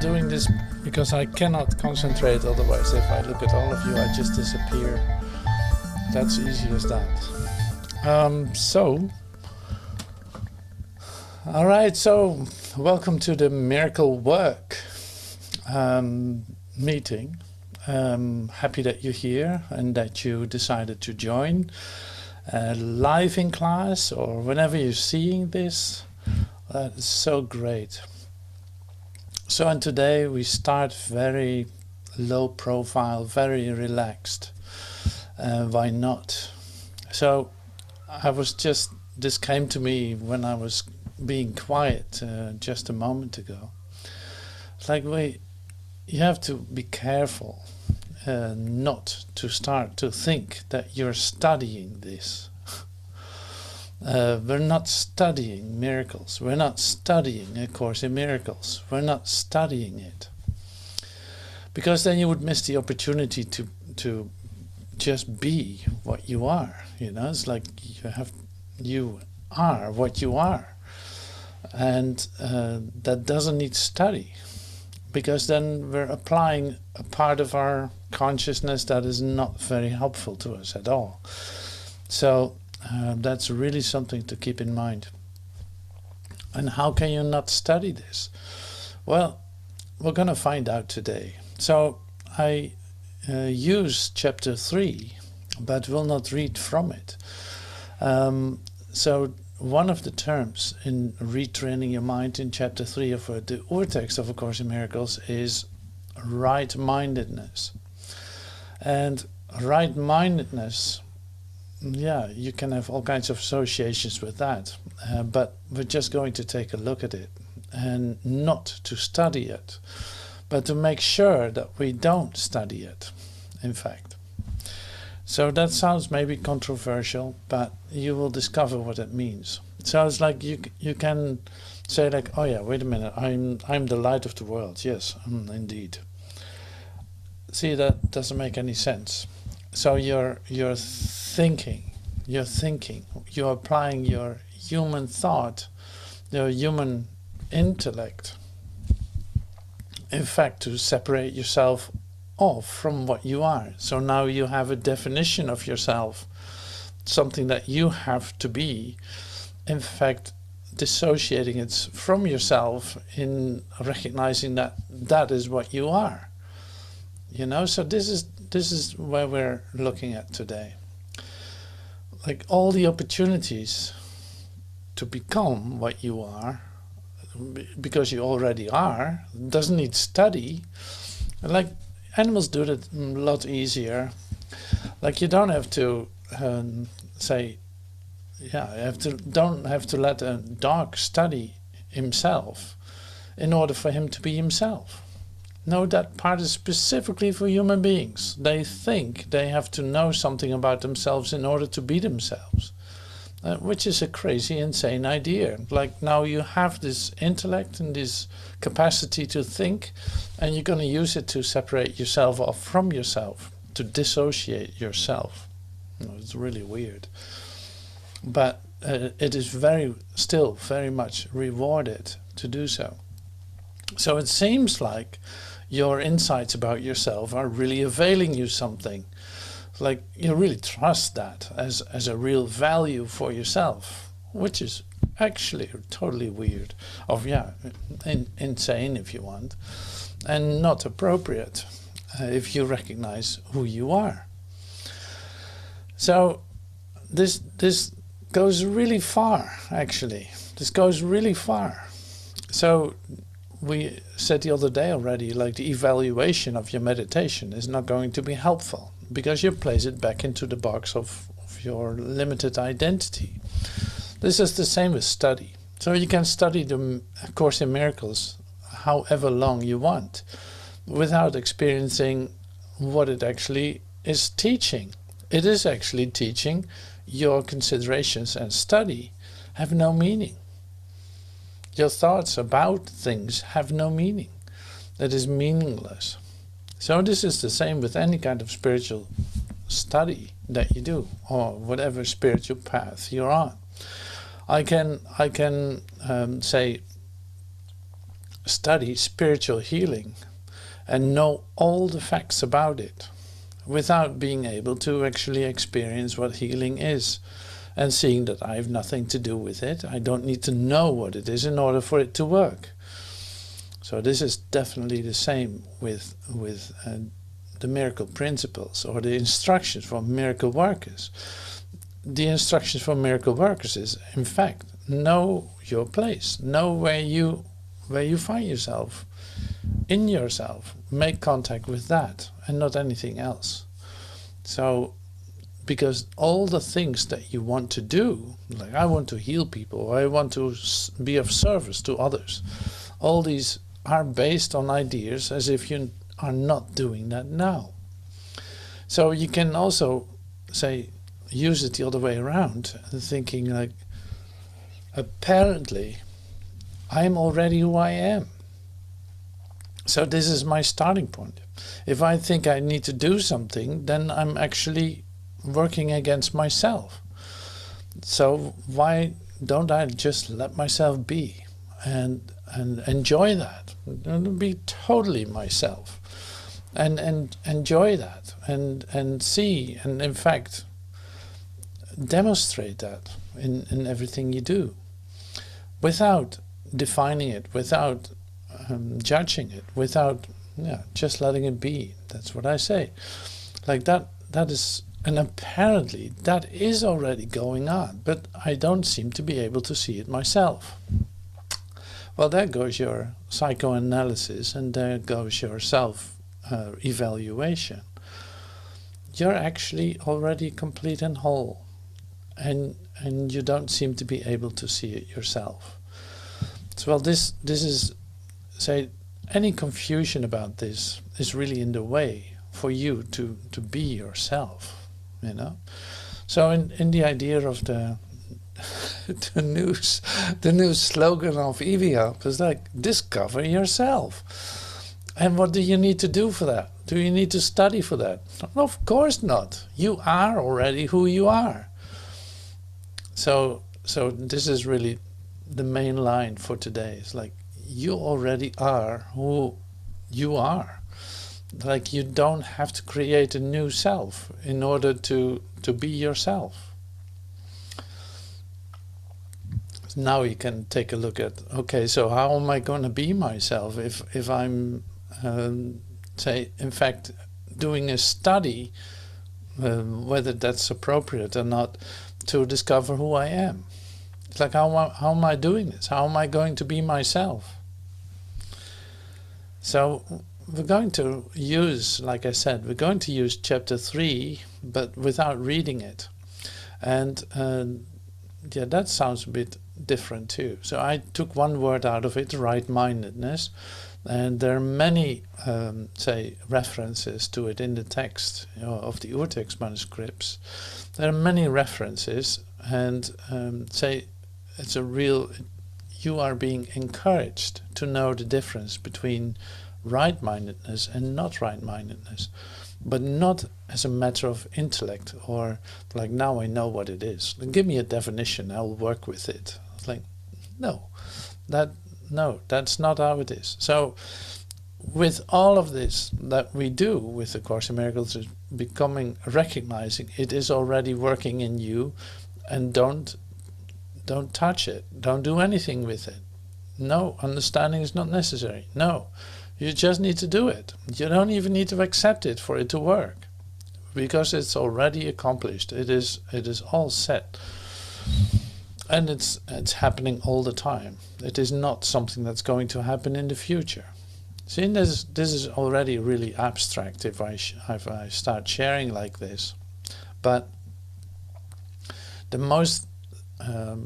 doing this because I cannot concentrate, otherwise if I look at all of you I just disappear. That's easy as that. Alright, so welcome to the Miracle Work meeting. Happy that you're here and that you decided to join live in class or whenever you're seeing this. That is so great. So, and today we start very low profile, very relaxed. Why not? So this came to me when I was being quiet just a moment ago. It's like you have to be careful not to start to think that you're studying this. We're not studying miracles. We're not studying A Course in Miracles. We're not studying it. Because then you would miss the opportunity to just be what you are. You know, it's like you are what you are. And that doesn't need study. Because then we're applying a part of our consciousness that is not very helpful to us at all. So that's really something to keep in mind. And how can you not study this? Well, we're going to find out today. So I use chapter 3, but will not read from it. So one of the terms in retraining your mind in chapter 3 of the Urtext of A Course in Miracles is right-mindedness. And right-mindedness, yeah, you can have all kinds of associations with that, but we're just going to take a look at it and not to study it, but to make sure that we don't study it, in fact. So that sounds maybe controversial, but you will discover what it means. So it's like you can say like, oh yeah, wait a minute, I'm the light of the world. Yes, indeed. See, that doesn't make any sense. So you're thinking, you're applying your human thought, your human intellect, in fact, to separate yourself off from what you are. So now you have a definition of yourself, something that you have to be, in fact, dissociating it from yourself in recognizing that that is what you are. You know, so this is where we're looking at today. Like all the opportunities to become what you are, because you already are, doesn't need study. Like animals do that a lot easier. Like you don't have to don't have to let a dog study himself in order for him to be himself. No, that part is specifically for human beings. They think they have to know something about themselves in order to be themselves, which is a crazy, insane idea. Like now you have this intellect and this capacity to think, and you're going to use it to separate yourself off from yourself, to dissociate yourself. It's really weird. But it is still very much rewarded to do so. So it seems like your insights about yourself are really availing you something. Like you really trust that as a real value for yourself, which is actually totally weird, insane if you want, and not appropriate if you recognize who you are. So this goes really far, actually. This goes really far. So we said the other day already, like the evaluation of your meditation is not going to be helpful because you place it back into the box of your limited identity. This is the same with study. So you can study the Course in Miracles however long you want without experiencing what it actually is teaching. It is actually teaching your considerations and study have no meaning. Your thoughts about things have no meaning. That is meaningless. So this is the same with any kind of spiritual study that you do, or whatever spiritual path you're on. I can say study spiritual healing and know all the facts about it without being able to actually experience what healing is, and seeing that I have nothing to do with it. I don't need to know what it is in order for it to work. So this is definitely the same with the miracle principles or the instructions for miracle workers. The instructions for miracle workers is, in fact, know your place, know where you find yourself, in yourself, make contact with that and not anything else. So, because all the things that you want to do, like I want to heal people, I want to be of service to others, all these are based on ideas as if you are not doing that now. So you can also say, use it the other way around, thinking like, apparently I'm already who I am. So this is my starting point. If I think I need to do something, then I'm actually working against myself. So why don't I just let myself be and enjoy that, and be totally myself, and enjoy that, and see, and in fact demonstrate that in everything you do, without defining it, without judging it, without just letting it be. That's what I say. Like that is, and apparently that is already going on, but I don't seem to be able to see it myself. Well, there goes your psychoanalysis, and there goes your self-evaluation. You're actually already complete and whole, and you don't seem to be able to see it yourself. So, well, this is, say, any confusion about this is really in the way for you to be yourself, you know. So in the idea of the new slogan of EVHub is like, discover yourself. And what do you need to do for that? Do you need to study for that? Of course not. You are already who you are. So this is really the main line for today. It's like, you already are who you are. Like, you don't have to create a new self in order to be yourself. Now you can take a look at, okay, so how am I going to be myself if I'm, say, in fact, doing a study, whether that's appropriate or not, to discover who I am. It's like, how am I doing this? How am I going to be myself? So we're going to use, like I said, we're going to use chapter 3, but without reading it. And yeah, that sounds a bit different too. So I took one word out of it, right-mindedness, and there are many, say, references to it in the text, you know, of the Urtext manuscripts. There are many references, and say, it's a real, you are being encouraged to know the difference between right-mindedness and not right-mindedness, but not as a matter of intellect, or like, now I know what it is. Give me a definition, I'll work with it. It's like, no, that's not how it is. So with all of this that we do with the Course in Miracles, is recognizing it is already working in you, and don't touch it, don't do anything with it. No, understanding is not necessary. No, you just need to do it. You don't even need to accept it for it to work, because it's already accomplished. It is all set, and it's happening all the time. It is not something that's going to happen in the future. See, this is already really abstract if I start sharing like this, but the most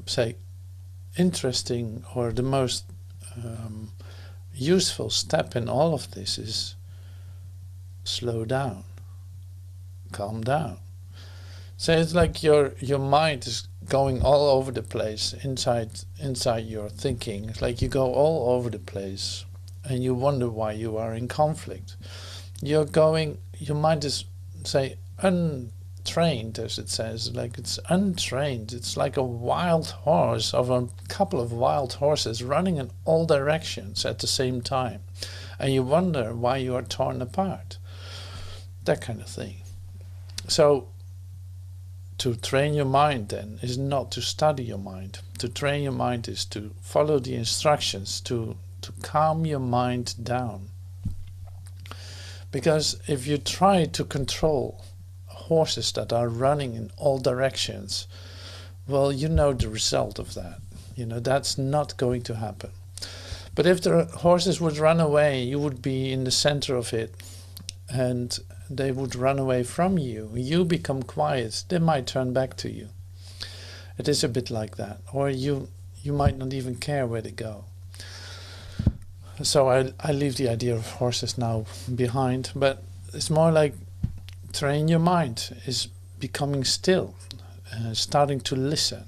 say interesting, or the most useful step in all of this is slow down, calm down. So it's like your mind is going all over the place inside your thinking. It's like you go all over the place and you wonder why you are in conflict. Your mind is, say, trained, as it says, like it's untrained. It's like a wild horse, of a couple of wild horses running in all directions at the same time, and you wonder why you are torn apart, that kind of thing. So to train your mind then is not to study your mind. To train your mind is to follow the instructions, to calm your mind down. Because if you try to control horses that are running in all directions, well, you know the result of that. You know, that's not going to happen. But if the horses would run away, you would be in the center of it, and they would run away from you. You become quiet, they might turn back to you. It is a bit like that. Or you might not even care where they go. So I leave the idea of horses now behind, but it's more like train your mind is becoming still, starting to listen,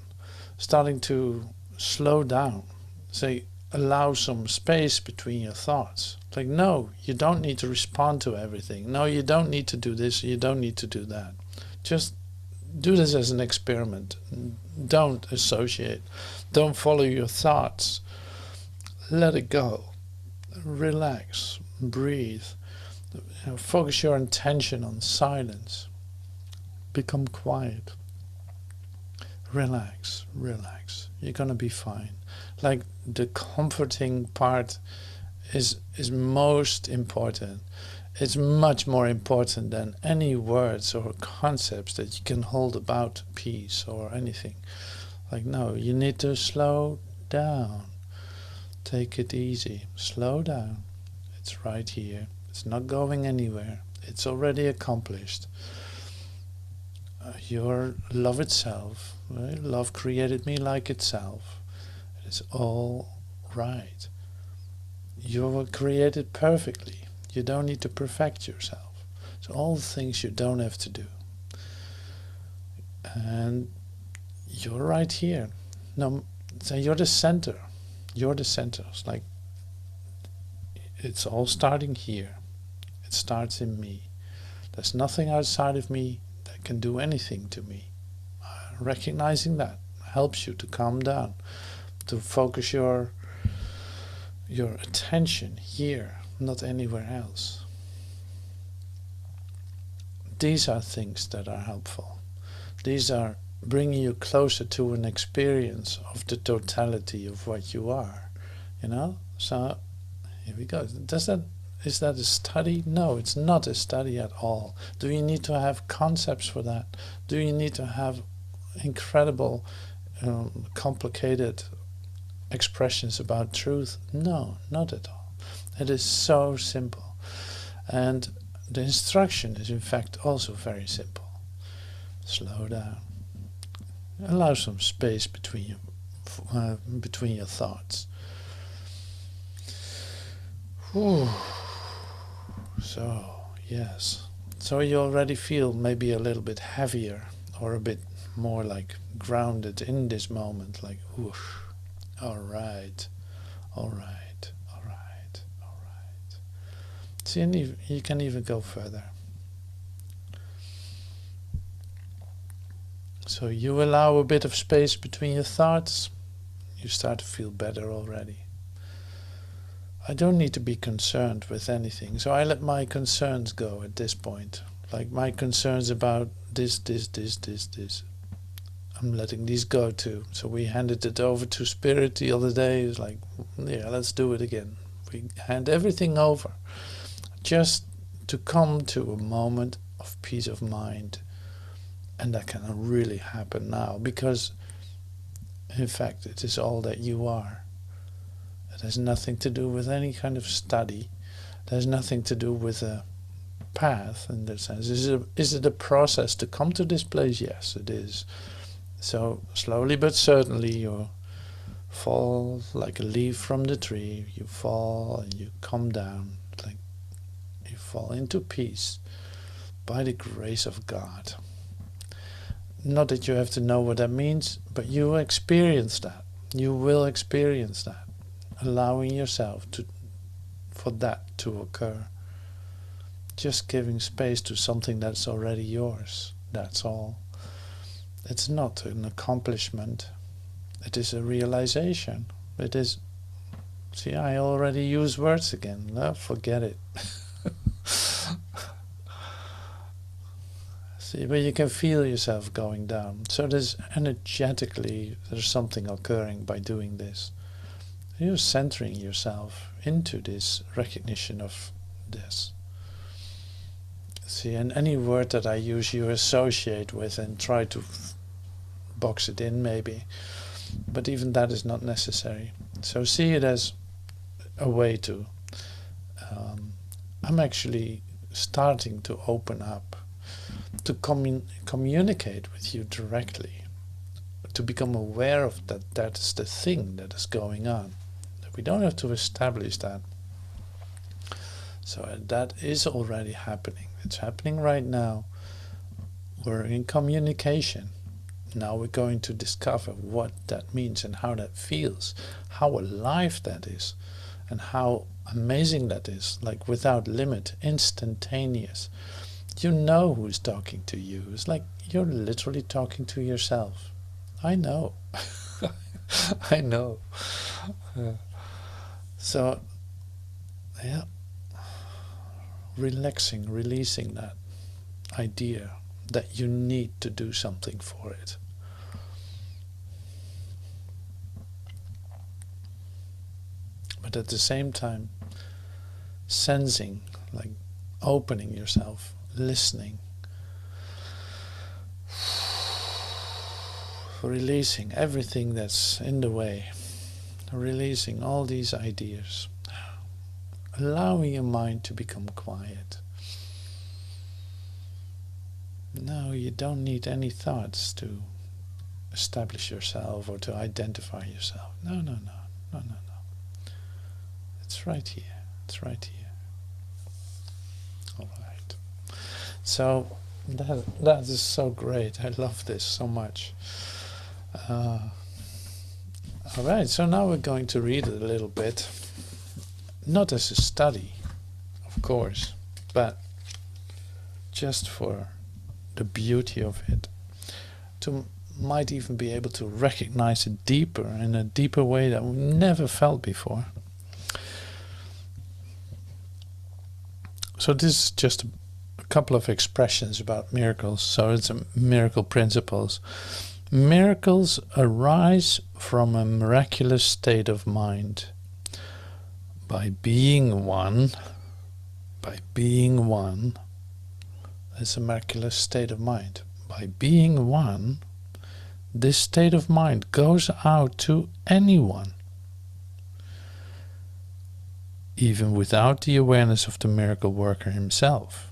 starting to slow down. Say, allow some space between your thoughts. It's like, no, you don't need to respond to everything. No, you don't need to do this, you don't need to do that. Just do this as an experiment. Don't associate. Don't follow your thoughts. Let it go. Relax. Breathe. Focus your attention on silence. Become quiet. Relax. Relax. You're gonna be fine. Like, the comforting part is most important. It's much more important than any words or concepts that you can hold about peace or anything. Like, no, you need to slow down. Take it easy. Slow down. It's right here. It's not going anywhere. It's already accomplished. Your love itself, right? Love created me like itself. It's all right. You were created perfectly. You don't need to perfect yourself. So all the things you don't have to do. And you're right here. No, so you're the center. You're the center. It's like, it's all starting here. It starts in me. There's nothing outside of me that can do anything to me. Recognizing that helps you to calm down, to focus your attention here, not anywhere else. These are things that are helpful. These are bringing you closer to an experience of the totality of what you are, you know? So here we go. Is that a study? No, it's not a study at all. Do you need to have concepts for that? Do you need to have incredible, complicated expressions about truth? No, not at all. It is so simple. And the instruction is in fact also very simple. Slow down. Allow some space between your thoughts. Whew. So, yes. So you already feel maybe a little bit heavier, or a bit more like grounded in this moment, like, whoosh. All right, all right, all right, all right. See, and you can even go further. So you allow a bit of space between your thoughts, you start to feel better already. I don't need to be concerned with anything, so I let my concerns go at this point. Like my concerns about this. I'm letting these go too. So we handed it over to Spirit the other day. It's like, yeah, let's do it again. We hand everything over just to come to a moment of peace of mind. And that can really happen now, because in fact it is all that you are. It has nothing to do with any kind of study. It has nothing to do with a path in that sense. Is it a process to come to this place? Yes, it is. So slowly but certainly you fall like a leaf from the tree. You fall and you come down, like you fall into peace by the grace of God. Not that you have to know what that means, but you experience that. You will experience that. Allowing yourself for that to occur. Just giving space to something that's already yours. that's all. It's not an accomplishment. It is a realization. It is... See, I already use words again. No, forget it. See, but you can feel yourself going down. So there's energetically, there's something occurring by doing this. You're centering yourself into this recognition of this. See, and any word that I use you associate with and try to box it in maybe. But even that is not necessary. So see it as a way to... I'm actually starting to open up, to communicate with you directly, to become aware of that. That is the thing that is going on. We don't have to establish that. So that is already happening. It's happening right now. We're in communication. Now we're going to discover what that means and how that feels, how alive that is, and how amazing that is, like without limit, instantaneous. You know who's talking to you. It's like you're literally talking to yourself. I know. I know. So, yeah, relaxing, releasing that idea that you need to do something for it. But at the same time, sensing, like opening yourself, listening, releasing everything that's in the way, releasing all these ideas, allowing your mind to become quiet. No, you don't need any thoughts to establish yourself or to identify yourself. No, no, no, no, no, no. It's right here. It's right here. All right. So that is so great. I love this so much. All right. So now we're going to read it a little bit, not as a study, of course, but just for the beauty of it, to might even be able to recognize it deeper, in a deeper way that we've never felt before. So this is just a couple of expressions about miracles. So it's a miracle principles. Miracles arise from a miraculous state of mind. By being one, it's a miraculous state of mind. By being one, this state of mind goes out to anyone, even without the awareness of the miracle worker himself.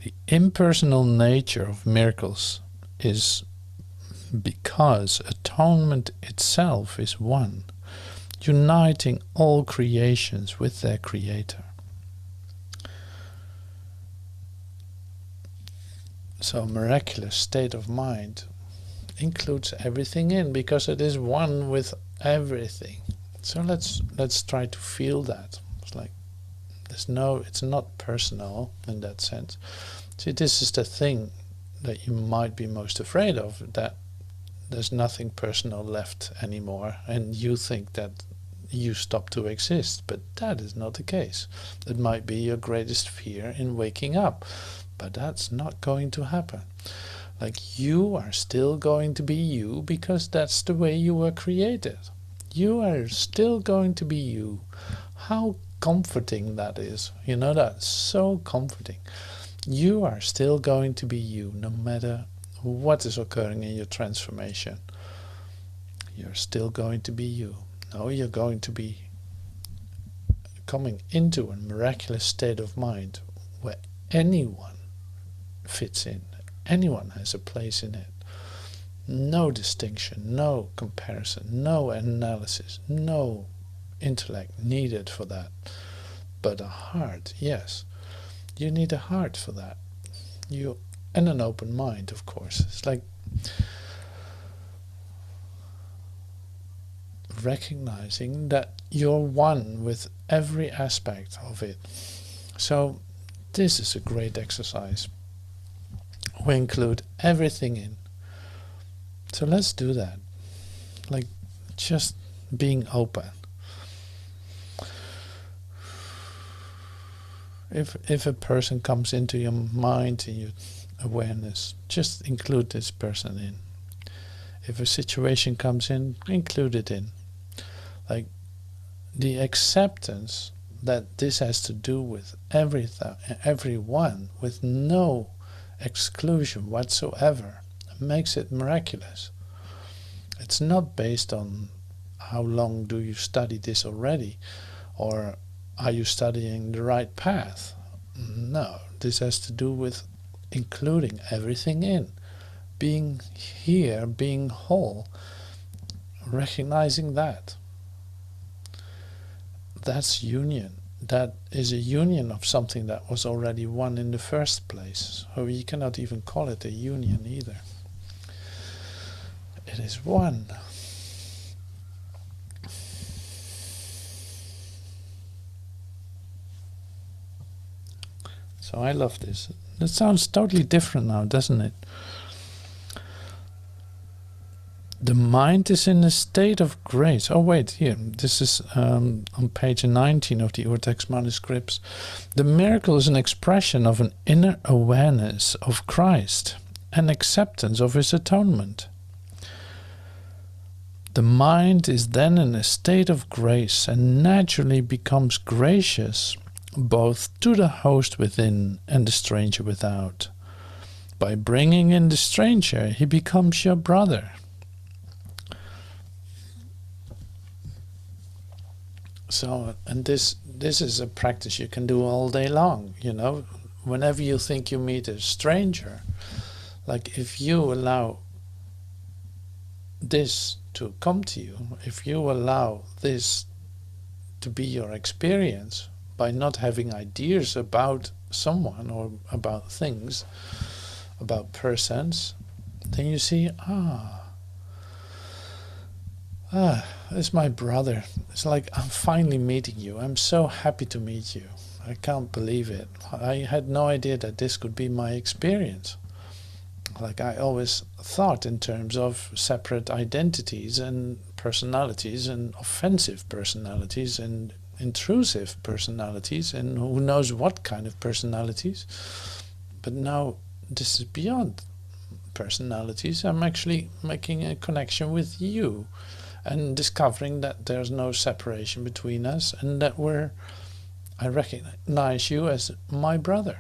The impersonal nature of miracles is because atonement itself is one, uniting all creations with their creator. So a miraculous state of mind includes everything in, because it is one with everything. So let's try to feel that. It's like it's not personal in that sense. See, this is the thing that you might be most afraid of, that there's nothing personal left anymore, and you think that you stop to exist, but that is not the case. It might be your greatest fear in waking up, but that's not going to happen. Like, you are still going to be you, because that's the way you were created. You are still going to be you. How comforting that is. You know, that's so comforting. You are still going to be you, no matter what is occurring in your transformation. You're still going to be you. No, you're going to be coming into a miraculous state of mind where anyone fits in. Anyone has a place in it. No distinction, no comparison, no analysis, no intellect needed for that. But a heart, yes. You need a heart for that. And an open mind, of course. It's like recognizing that you're one with every aspect of it. So this is a great exercise we include everything in. So let's do that. Like, just being open. If a person comes into your mind, in your awareness, just include this person in. If a situation comes in, include it in. Like, the acceptance that this has to do with everyone, with no exclusion whatsoever, makes it miraculous. It's not based on how long do you study this already, or are you studying the right path. No, this has to do with including everything in, being here, being whole, recognizing that. That's union. That is a union of something that was already one in the first place. So you cannot even call it a union either. It is one. So I love this. It sounds totally different now, doesn't it? The mind is in a state of grace. Oh wait, here, this is on page 19 of the Urtext Manuscripts. The miracle is an expression of an inner awareness of Christ and acceptance of his atonement. The mind is then in a state of grace and naturally becomes gracious both to the host within and the stranger without. By bringing in the stranger, he becomes your brother. So, and this is a practice you can do all day long, you know. Whenever you think you meet a stranger, like if you allow this to come to you, if you allow this to be your experience by not having ideas about someone or about things, about persons, then you see, it's my brother. It's like, I'm finally meeting you. I'm so happy to meet you. I can't believe it. I had no idea that this could be my experience. Like, I always thought in terms of separate identities and personalities and offensive personalities and intrusive personalities and who knows what kind of personalities. But now this is beyond personalities. I'm actually making a connection with you and discovering that there's no separation between us and that I recognize you as my brother.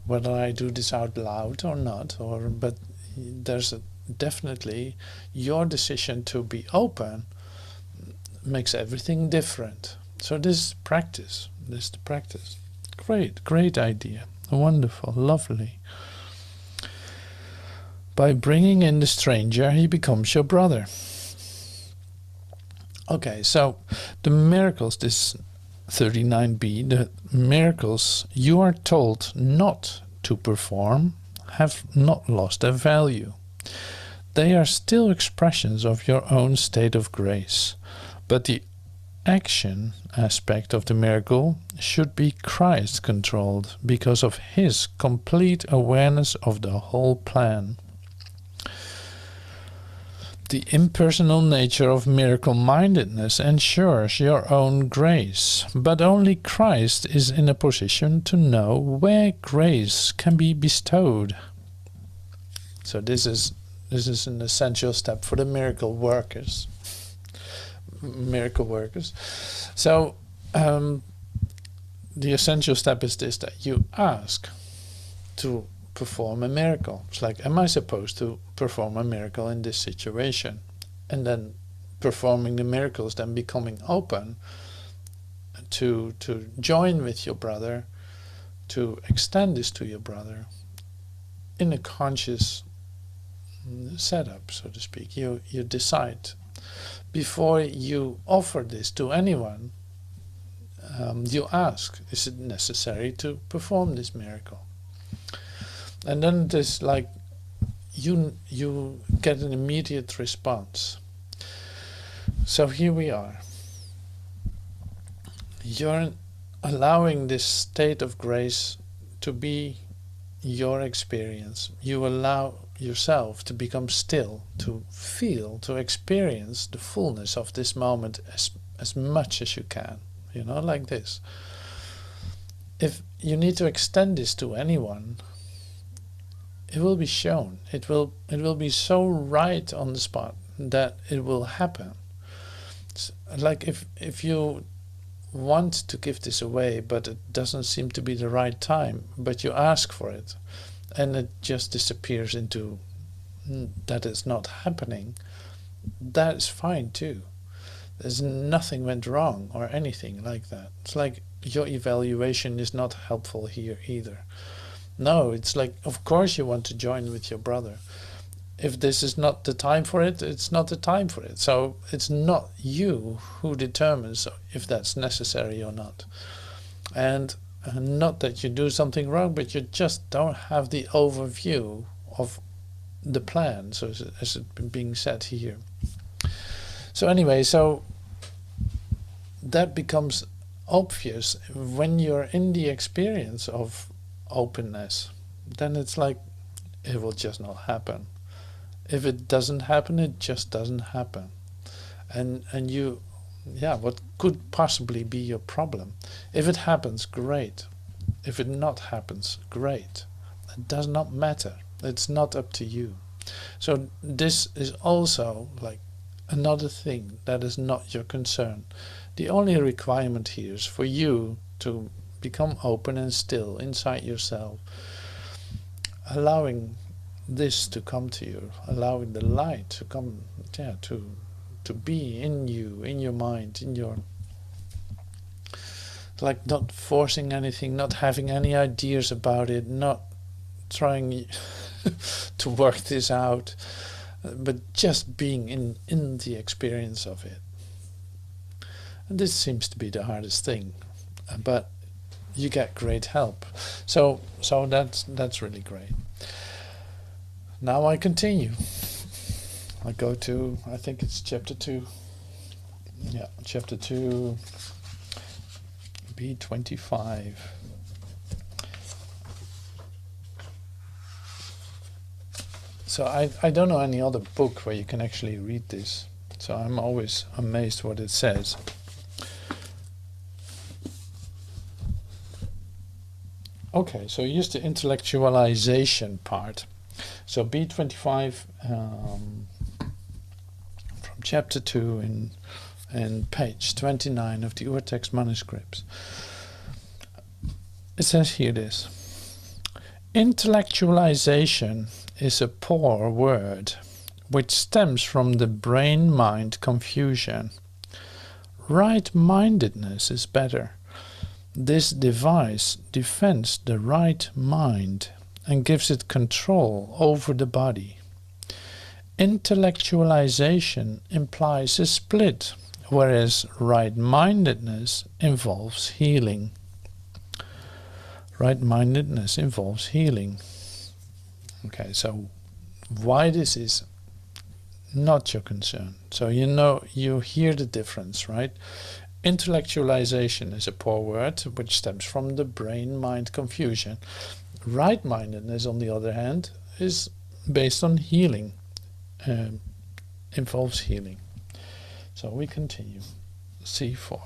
Whether I do this out loud or not, but there's definitely your decision to be open makes everything different. So this is practice. This is the practice. Great idea. Wonderful, lovely. By bringing in the stranger, he becomes your brother. Okay, so the miracles, this 39b, the miracles you are told not to perform have not lost their value. They are still expressions of your own state of grace, but the action aspect of the miracle should be Christ controlled because of his complete awareness of the whole plan. The impersonal nature of miracle mindedness ensures your own grace, but only Christ is in a position to know where grace can be bestowed. So this is an essential step for the miracle workers. So the essential step is this, that you ask to perform a miracle. It's like, am I supposed to perform a miracle in this situation? And then performing the miracles, then becoming open to join with your brother, to extend this to your brother in a conscious setup, so to speak. You decide before you offer this to anyone. You ask, is it necessary to perform this miracle? And then this, like, you get an immediate response. So here we are. You're allowing this state of grace to be your experience. You allow yourself to become still, to feel, to experience the fullness of this moment as much as you can, you know, like this. If you need to extend this to anyone, it will be shown. It will be so right on the spot that it will happen. It's like if you want to give this away, but it doesn't seem to be the right time, but you ask for it, and it just disappears into that it's not happening, that is fine too. There's nothing went wrong or anything like that. It's like your evaluation is not helpful here either. No, it's like, of course you want to join with your brother. If this is not the time for it, it's not the time for it. So it's not you who determines if that's necessary or not. And not that you do something wrong, but you just don't have the overview of the plan, so as it's being said here. So anyway, so that becomes obvious when you're in the experience of openness. Then it's like, it will just not happen. If it doesn't happen, it just doesn't happen. And you, yeah, what could possibly be your problem? If it happens, great. If it not happens, great. It does not matter. It's not up to you. So this is also like another thing that is not your concern. The only requirement here is for you to become open and still inside yourself, allowing this to come to you, allowing the light to come, yeah, to be in you, in your mind, in your, like, not forcing anything, not having any ideas about it, not trying to work this out, but just being in the experience of it. And this seems to be the hardest thing, but you get great help. So that's really great. Now I continue. I go to, I think it's chapter 2. Yeah, chapter 2, B25. So I don't know any other book where you can actually read this. So I'm always amazed what it says. Okay, so here's the intellectualization part. So B25 from chapter 2 in page 29 of the Urtext Manuscripts. It says here this: intellectualization is a poor word which stems from the brain-mind confusion. Right-mindedness is better. This device defends the right mind and gives it control over the body. Intellectualization implies a split, whereas right-mindedness involves healing. Right-mindedness involves healing. Okay, so why this is not your concern. So you know, you hear the difference, right? Intellectualization is a poor word which stems from the brain-mind confusion. Right-mindedness, on the other hand, is based on healing, involves healing. So we continue. C4.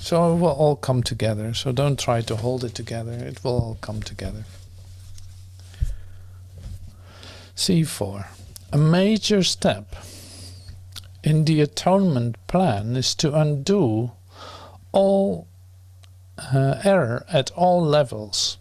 So it will all come together. So don't try to hold it together. It will all come together. C4. A major step in the atonement plan is to undo all error at all levels.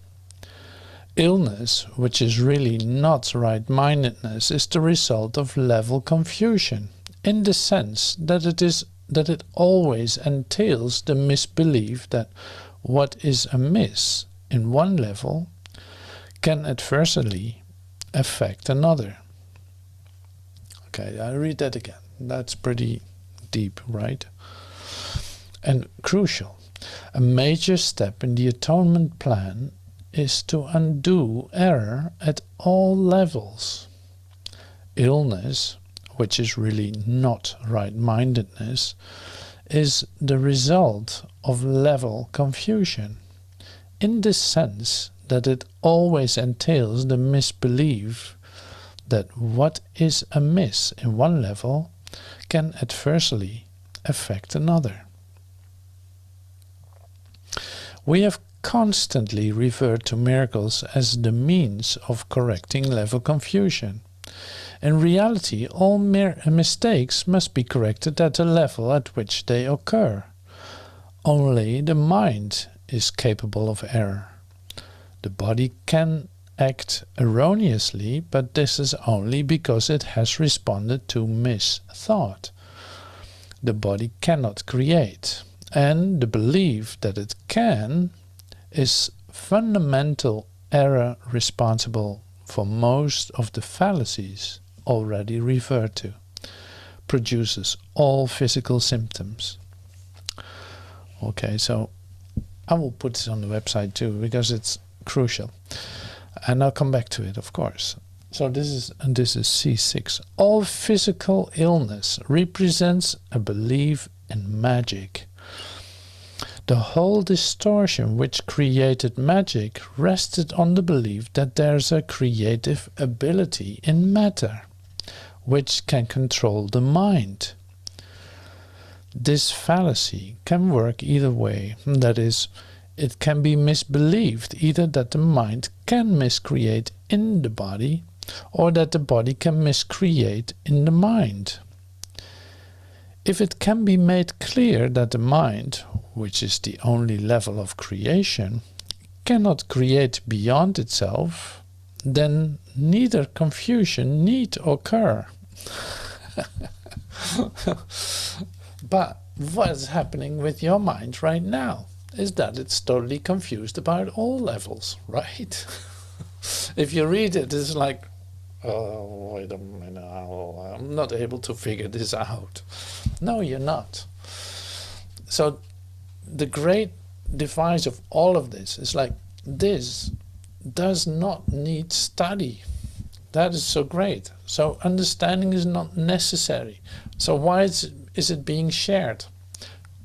Illness, which is really not right-mindedness, is the result of level confusion, in the sense that it always entails the misbelief that what is amiss in one level can adversely affect another. Okay, I read that again. That's pretty deep, right? And crucial. A major step in the atonement plan is to undo error at all levels. Illness, which is really not right-mindedness, is the result of level confusion, in the sense that it always entails the misbelief that what is amiss in one level can adversely affect another. We have constantly referred to miracles as the means of correcting level confusion. In reality, all mistakes must be corrected at the level at which they occur. Only the mind is capable of error. The body can act erroneously, but this is only because it has responded to misthought. The body cannot create, and the belief that it can is fundamental error responsible for most of the fallacies already referred to, produces all physical symptoms. Okay, so I will put this on the website too, because it's crucial. And I'll come back to it, of course. So this is C6. All physical illness represents a belief in magic. The whole distortion which created magic rested on the belief that there's a creative ability in matter, which can control the mind. This fallacy can work either way, that is, it can be misbelieved either that the mind can miscreate in the body or that the body can miscreate in the mind. If it can be made clear that the mind, which is the only level of creation, cannot create beyond itself, then neither confusion need occur. But what is happening with your mind right now is that it's totally confused about all levels, right? If you read it, it's like, oh, wait a minute, I'm not able to figure this out. No, you're not. So the great device of all of this is like, this does not need study. That is so great. So understanding is not necessary. So why is it being shared?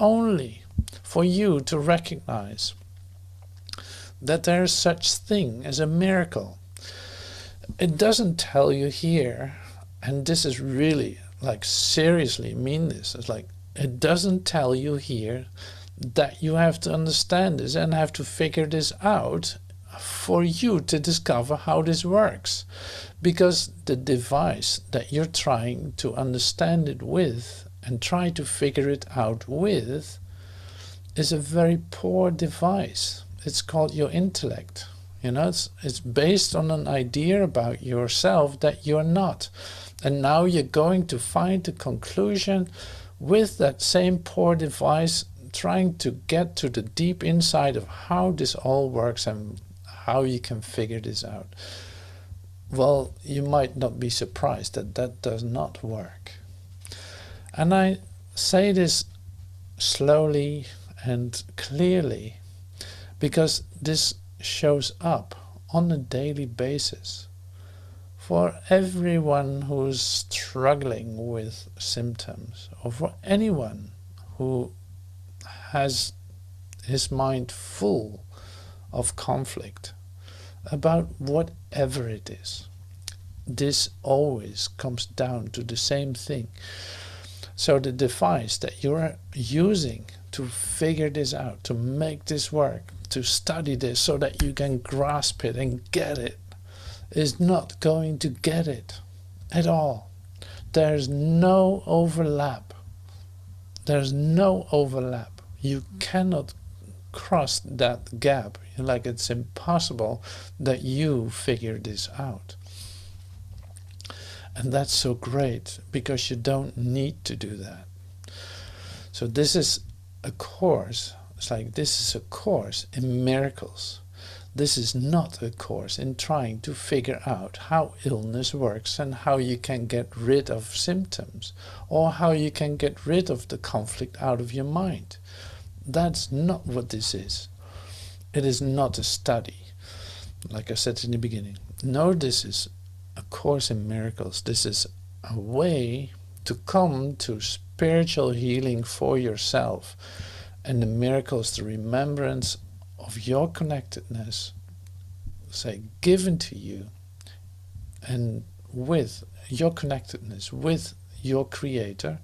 Only for you to recognize that there is such thing as a miracle. It doesn't tell you here, and this is really, like, seriously mean this, it's like, it doesn't tell you here that you have to understand this and have to figure this out for you to discover how this works. Because the device that you're trying to understand it with and try to figure it out with is a very poor device. It's called your intellect. You know, it's based on an idea about yourself that you're not. And now you're going to find the conclusion with that same poor device, trying to get to the deep inside of how this all works and how you can figure this out. Well, you might not be surprised that that does not work. And I say this slowly and clearly because this shows up on a daily basis for everyone who's struggling with symptoms, or for anyone who has his mind full of conflict about whatever it is. This always comes down to the same thing. So the device that you're using to figure this out, to make this work, to study this so that you can grasp it and get it, is not going to get it at all. There's no overlap. There's no overlap. You cannot cross that gap. Like, it's impossible that you figure this out. And that's so great, because you don't need to do that. So this is a course. It's like, this is a course in miracles. This is not a course in trying to figure out how illness works and how you can get rid of symptoms, or how you can get rid of the conflict out of your mind. That's not what this is. It is not a study, like I said in the beginning. No, this is a course in miracles. This is a way to come to spiritual healing for yourself. And the miracle is the remembrance of your connectedness, say, given to you, and with your connectedness with your Creator,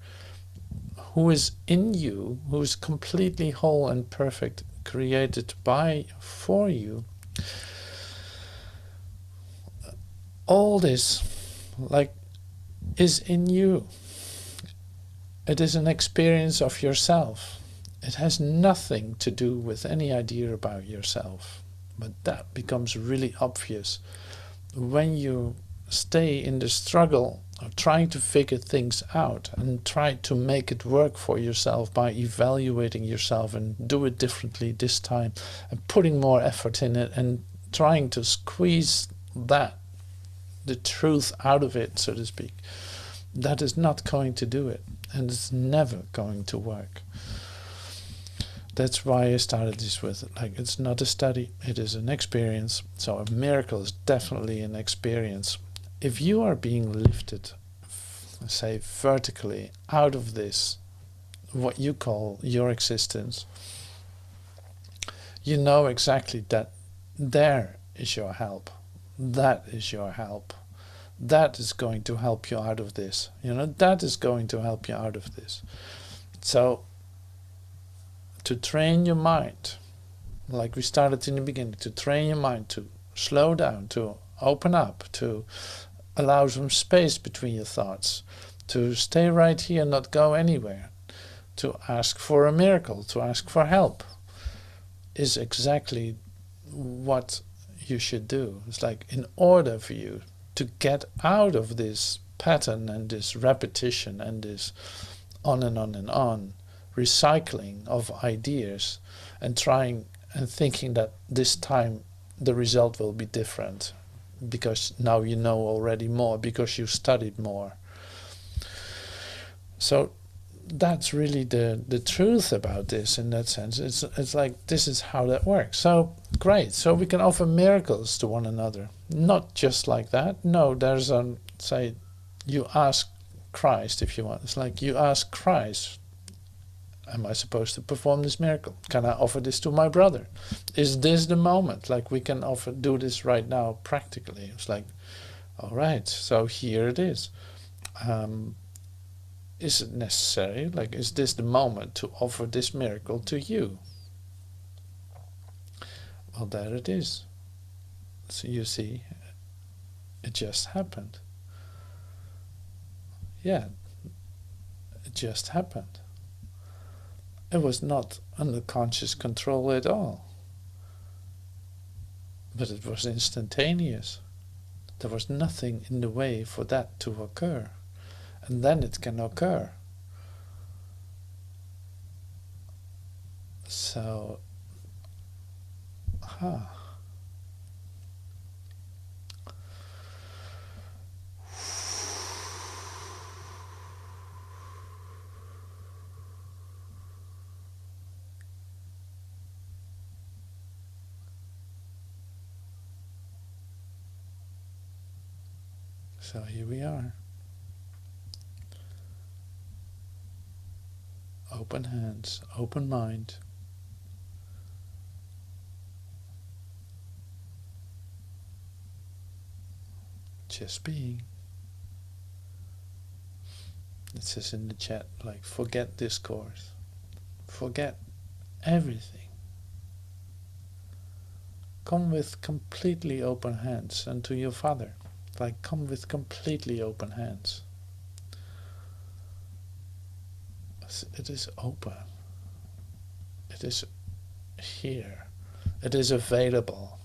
who is in you, who is completely whole and perfect, created for you. All this, is in you. It is an experience of yourself. It has nothing to do with any idea about yourself. But that becomes really obvious when you stay in the struggle of trying to figure things out and try to make it work for yourself by evaluating yourself and do it differently this time and putting more effort in it and trying to squeeze the truth out of it, so to speak. That is not going to do it, and it's never going to work. That's why I started this with, it's not a study, it is an experience. So a miracle is definitely an experience. If you are being lifted, say, vertically out of this, what you call your existence, you know exactly that there is your help. That is your help. That is going to help you out of this. That is going to help you out of this. So, to train your mind, like we started in the beginning, to train your mind to slow down, to open up, to allow some space between your thoughts, to stay right here, not go anywhere, to ask for a miracle, to ask for help, is exactly what you should do. It's in order for you to get out of this pattern and this repetition and this on and on and on, recycling of ideas and trying and thinking that this time the result will be different because now you know already more, because you studied more. So that's really the truth about this in that sense. It's this is how that works. So great. So we can offer miracles to one another. Not just like that. No, there's say you ask Christ if you want. It's you ask Christ, am I supposed to perform this miracle? Can I offer this to my brother? Is this the moment? We can do this right now practically. It's all right, so here it is. Is it necessary? Is this the moment to offer this miracle to you? Well, there it is. So you see, it just happened. Yeah, it just happened. It was not under conscious control at all. But it was instantaneous. There was nothing in the way for that to occur. And then it can occur. So, So here we are. Open hands, open mind. Just being. It says in the chat, forget discourse. Forget everything. Come with completely open hands unto your Father. Come with completely open hands. It is open. It is here. It is available.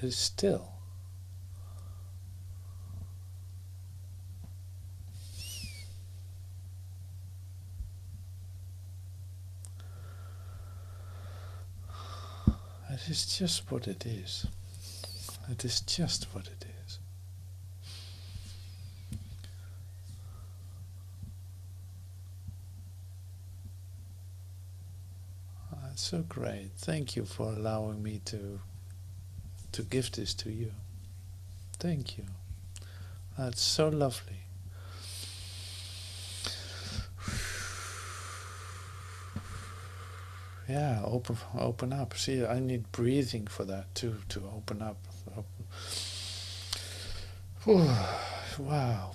It is still. It is just what it is. It is just what it is. That's so great. Thank you for allowing me to give this to you. Thank you. That's so lovely. Yeah, open up. See, I need breathing for that too, to open up. Wow.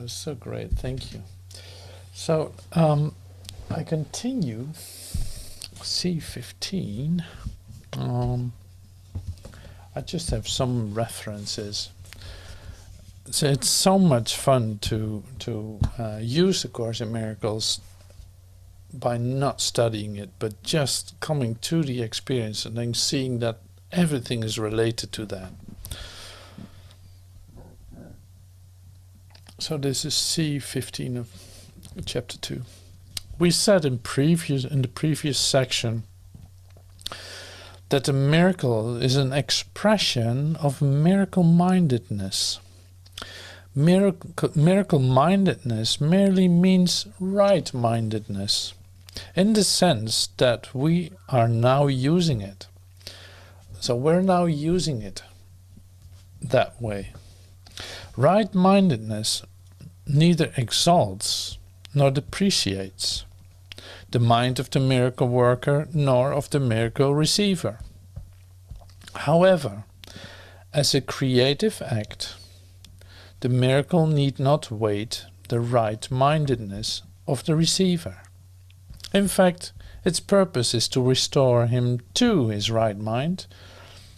So great. Thank you. So I continue. C15. I just have some references. So it's so much fun to use the Course in Miracles by not studying it, but just coming to the experience and then seeing that everything is related to that. So this is C15 of chapter 2. We said in the previous section that the miracle is an expression of miracle-mindedness. Miracle-mindedness merely means right-mindedness, in the sense that we are now using it. So we're now using it that way. Right-mindedness neither exalts nor depreciates the mind of the miracle worker nor of the miracle receiver. However, as a creative act, the miracle need not weight the right-mindedness of the receiver. In fact, its purpose is to restore him to his right mind,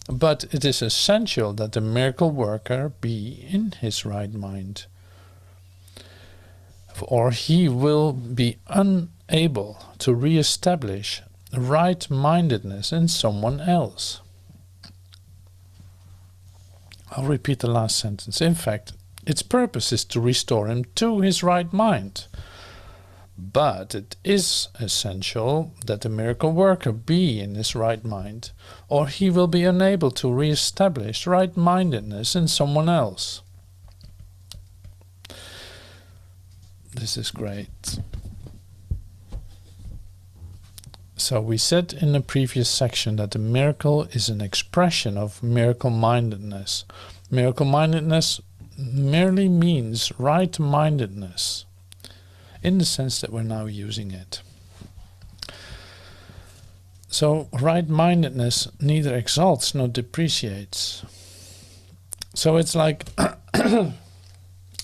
but it is essential that the miracle worker be in his right mind, or he will be unable to re-establish right-mindedness in someone else. I'll repeat the last sentence. In fact, its purpose is to restore him to his right mind, but it is essential that the miracle worker be in his right mind, or he will be unable to re-establish right-mindedness in someone else. This is great. So we said in the previous section that the miracle is an expression of miracle-mindedness. Miracle-mindedness merely means right-mindedness, in the sense that we're now using it. So right-mindedness neither exalts nor depreciates. So it's like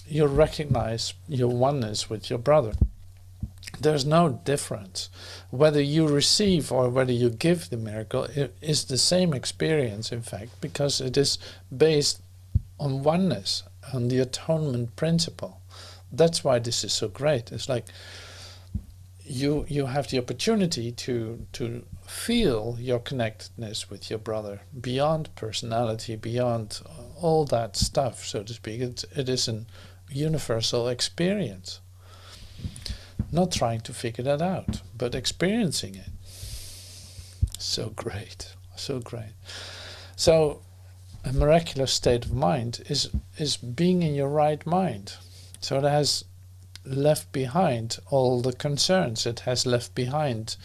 you recognize your oneness with your brother. There's no difference. Whether you receive or whether you give the miracle, it is the same experience, in fact, because it is based on oneness, on the atonement principle. That's why this is so great. It's like you have the opportunity to feel your connectedness with your brother beyond personality, beyond all that stuff, so to speak. It is an universal experience. Not trying to figure that out, but experiencing it. So great, so great. So a miraculous state of mind is being in your right mind. So it has left behind all the concerns. It has left behind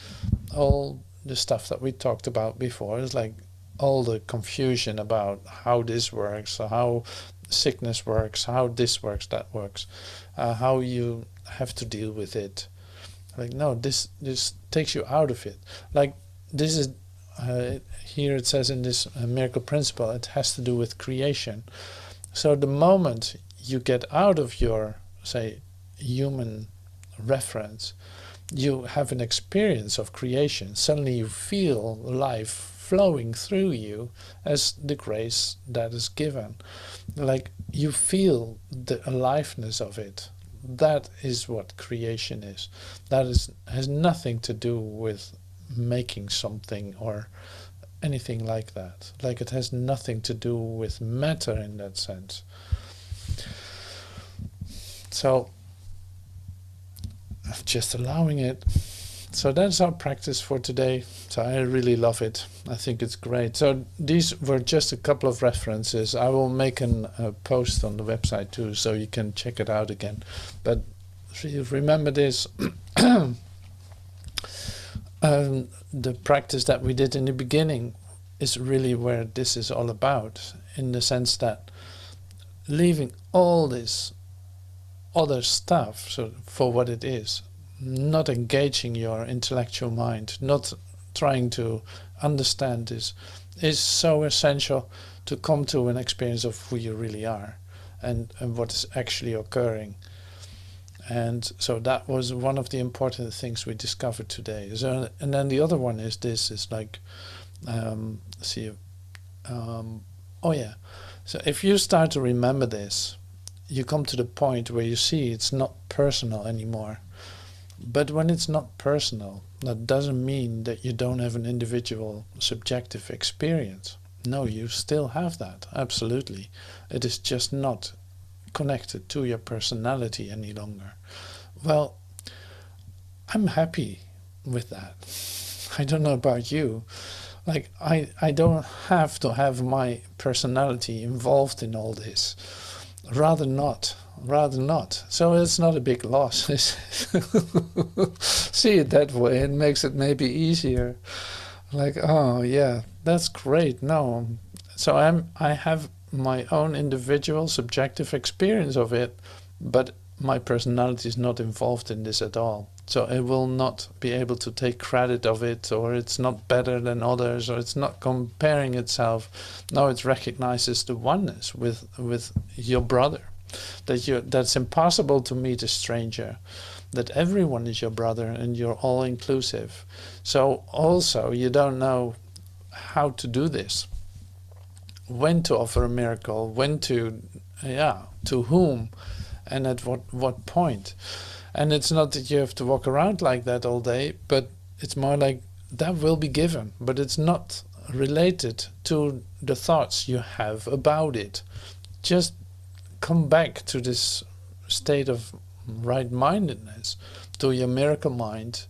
all the stuff that we talked about before. It's like all the confusion about how this works, or how sickness works, how this works, that works, how you have to deal with it. Like, no, this takes you out of it. Like, this is here it says in this miracle principle, it has to do with creation. So the moment you get out of your, say, human reference, you have an experience of creation. Suddenly you feel life flowing through you as the grace that is given. Like, you feel the aliveness of it. That is what creation is. That has nothing to do with making something or anything like that. Like, it has nothing to do with matter in that sense. So just allowing it. So that's our practice for today. So I really love it. I think it's great. So these were just a couple of references. I will make a post on the website too, so you can check it out again. But remember this. The practice that we did in the beginning is really where this is all about, in the sense that leaving all this other stuff so for what it is, not engaging your intellectual mind, not trying to understand this, is so essential to come to an experience of who you really are and what is actually occurring. And so that was one of the important things we discovered today. So, and then the other one is this, is like, oh yeah, so if you start to remember this, you come to the point where you see it's not personal anymore. But when it's not personal, that doesn't mean that you don't have an individual subjective experience. No, you still have that, absolutely. It is just not connected to your personality any longer. Well, I'm happy with that. I don't know about you. Like, I don't have to have my personality involved in all this. Rather not. So it's not a big loss. See it that way, it makes it maybe easier. Like, oh yeah, that's great. No, so I have my own individual subjective experience of it, but my personality is not involved in this at all. So it will not be able to take credit of it, or it's not better than others, or it's not comparing itself. No, it recognizes the oneness with your brother. That's impossible to meet a stranger. That everyone is your brother and you're all inclusive. So also you don't know how to do this. When to offer a miracle, when to whom, and at what point. And it's not that you have to walk around like that all day, but it's more like that will be given, but it's not related to the thoughts you have about it. Just come back to this state of right-mindedness, to your miracle mind.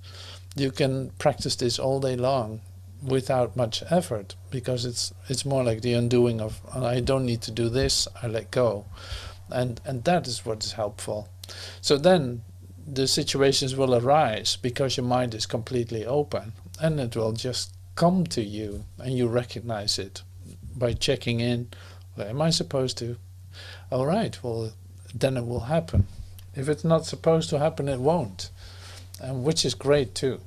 You can practice this all day long without much effort, because it's more like the undoing of, I don't need to do this, I let go. And that is what is helpful. So then the situations will arise because your mind is completely open, and it will just come to you, and you recognize it by checking in. Where am I supposed to? All right, well, then it will happen. If it's not supposed to happen, it won't, and which is great too.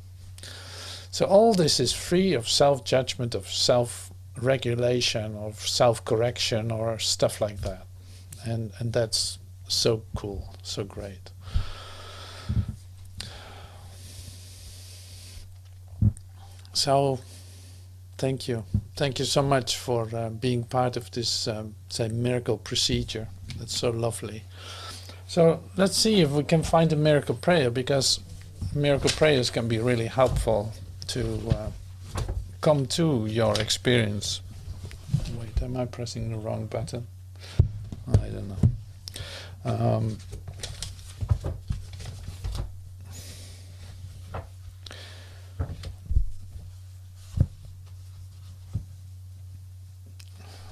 So all this is free of self-judgment, of self-regulation, of self-correction, or stuff like that. And that's so cool, so great. So thank you so much for being part of this say miracle procedure. That's so lovely. So let's see if we can find a miracle prayer, because miracle prayers can be really helpful to come to your experience. Wait, am I pressing the wrong button? I don't know.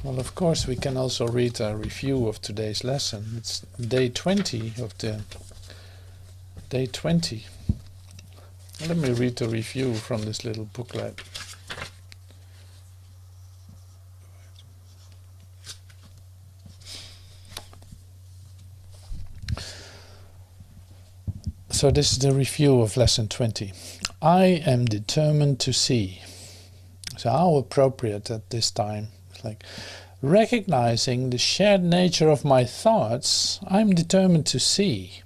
Well, of course, we can also read a review of today's lesson. It's day 20 of the day 20. Let me read the review from this little booklet. So this is the review of lesson 20. I am determined to see. So how appropriate at this time. It's like, recognizing the shared nature of my thoughts, I am determined to see.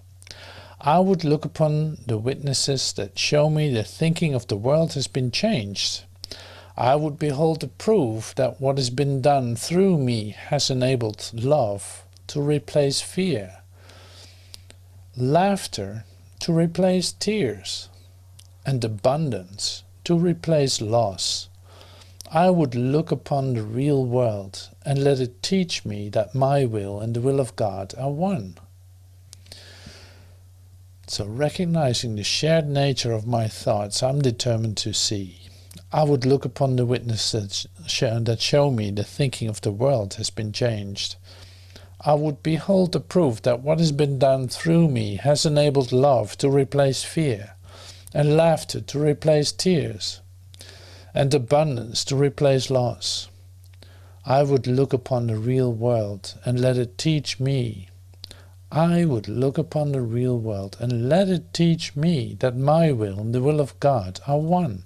I would look upon the witnesses that show me the thinking of the world has been changed. I would behold the proof that what has been done through me has enabled love to replace fear, laughter to replace tears, and abundance to replace loss. I would look upon the real world and let it teach me that my will and the will of God are one. So recognizing the shared nature of my thoughts, I'm determined to see. I would look upon the witnesses that show me the thinking of the world has been changed. I would behold the proof that what has been done through me has enabled love to replace fear, and laughter to replace tears, and abundance to replace loss. I would look upon the real world and let it teach me. I would look upon the real world and let it teach me that my will and the will of God are one.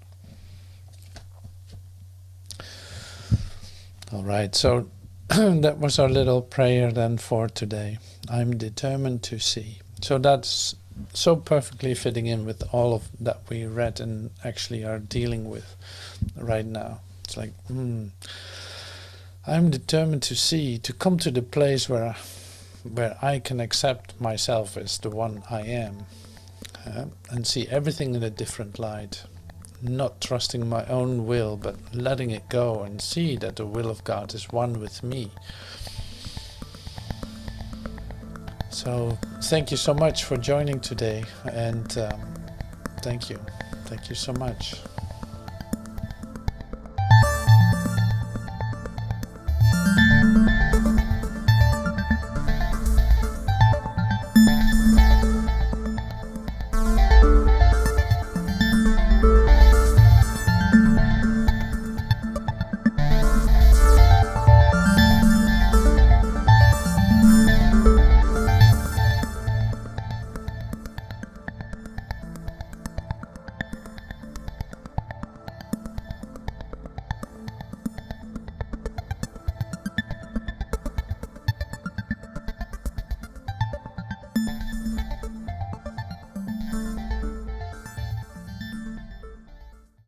All right, so that was our little prayer then for today. I'm determined to see. So that's so perfectly fitting in with all of that we read and actually are dealing with right now. It's like, I'm determined to see, to come to the place where I can accept myself as the one I am, and see everything in a different light, not trusting my own will, but letting it go and see that the will of God is one with me. So thank you so much for joining today, and thank you so much.